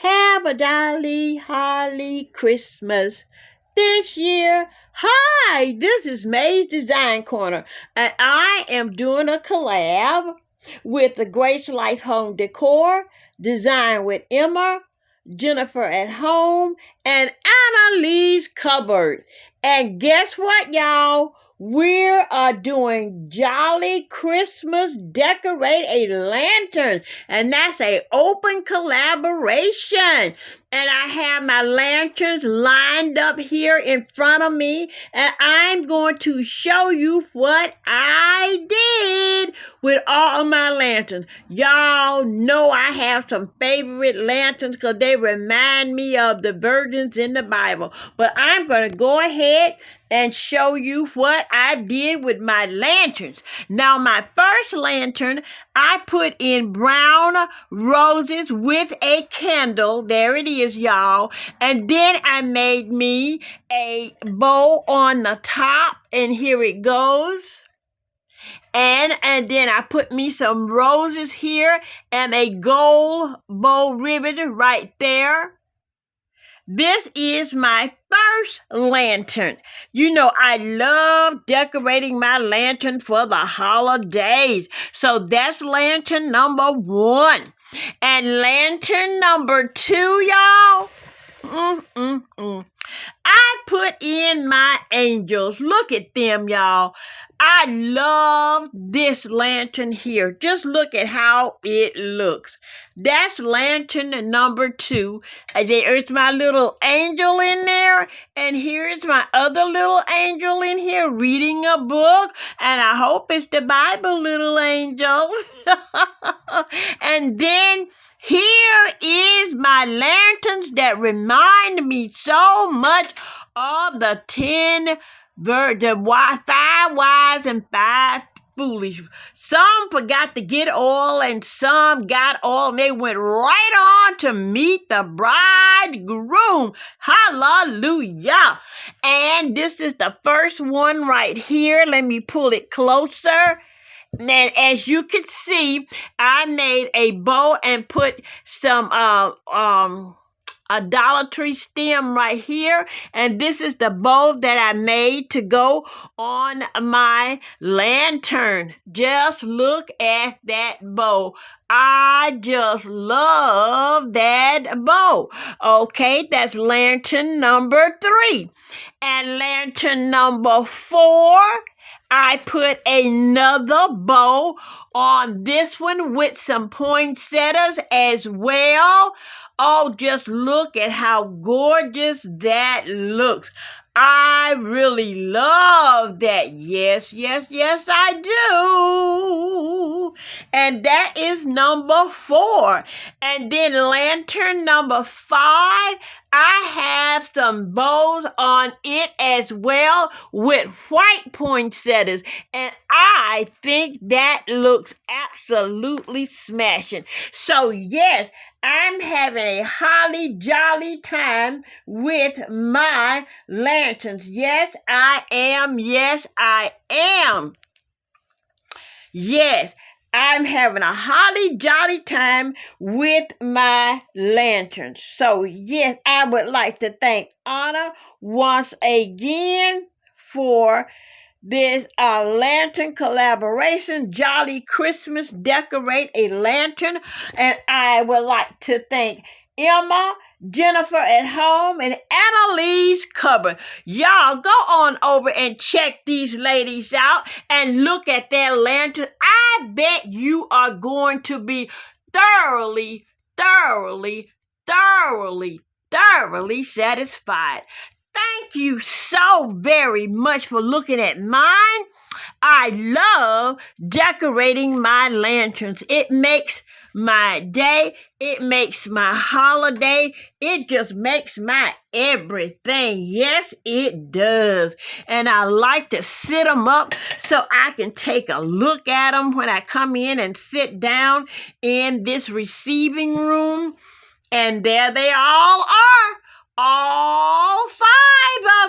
Have a jolly, holly Christmas this year. Hi, this is May's Design Corner, and I am doing a collab with the Grace Life Home Decor, Design with Emma, Jennifer at Home, and Annalise Cupboard. And guess what, y'all? We are doing Jolly Christmas Decorate a Lantern, and that's an open collaboration. And I have my lanterns lined up here in front of me, and I'm going to show you what I did with all of my lanterns. Y'all know I have some favorite lanterns because they remind me of the virgins in the Bible. But I'm going to go ahead and show you what I did with my lanterns. Now, my first lantern, I put in brown roses with a candle. There it is, y'all. And then I made me a bow on the top, and here it goes. And then I put me some roses here and a gold bow ribbon right there. This is my first lantern. You know, I love decorating my lantern for the holidays. So that's lantern number 1. And lantern number 2, y'all. I put in my angels. Look at them, y'all. I love this lantern here. Just look at how it looks. That's lantern number 2. There's my little angel in there. And here's my other little angel in here reading a book. And I hope it's the Bible, little angel. And then here is my lanterns that remind me so much of the 5 wise and 5 foolish. Some forgot to get oil and some got oil, and they went right on to meet the bridegroom. Hallelujah. And this is the first one right here. Let me pull it closer. And as you can see, I made a bow and put some a Dollar Tree stem right here. And this is the bow that I made to go on my lantern. Just look at that bow. I just love that bow. Okay, that's lantern number 3. And lantern number 4, I put another bow on this one with some poinsettias as well. Oh, just look at how gorgeous that looks. I really love that. Yes, I do. And that is number 4. And then lantern number 5, I have some bows on it as well with white poinsettias. And I think that looks absolutely smashing. So yes, I'm having a holly jolly time with my lanterns. Yes, I am. Yes, I am. Yes, I'm having a holly jolly time with my lanterns. So yes, I would like to thank Anna once again for this lantern collaboration, Jolly Christmas Decorate a Lantern. And I would like to thank Emma, Jennifer at Home, and Annalise Cupboard. Y'all go on over and check these ladies out and look at their lantern. I bet you are going to be thoroughly satisfied. Thank you so very much for looking at mine. I love decorating my lanterns. It makes my day. It makes my holiday. It just makes my everything. Yes, it does. And I like to sit them up so I can take a look at them when I come in and sit down in this receiving room. And there they all are, all 5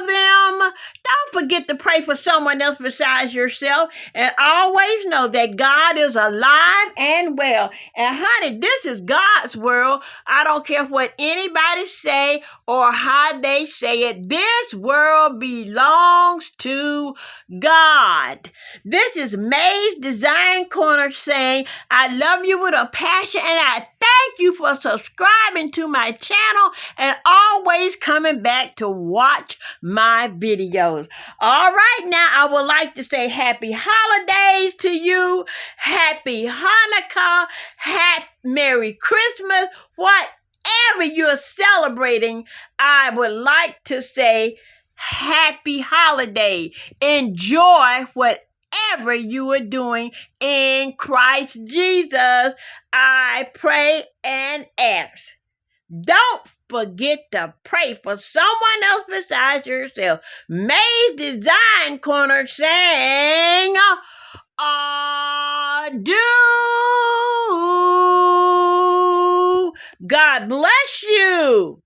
of them. Don't forget to pray for someone else besides yourself. And always know that God is alive and well. And honey, this is God's world. I don't care what anybody say or how they say it. This world belongs to God. This is May's Design Corner saying, I love you with a passion, and I thank you for subscribing to my channel and always coming back to watch my videos. All right, now I would like to say happy holidays to you, happy Hanukkah, happy Merry Christmas, whatever you're celebrating. I would like to say happy holiday. Enjoy whatever you are doing in Christ Jesus. I pray and ask. Don't forget to pray for someone else besides yourself. May's Design Corner saying, adieu. God bless you.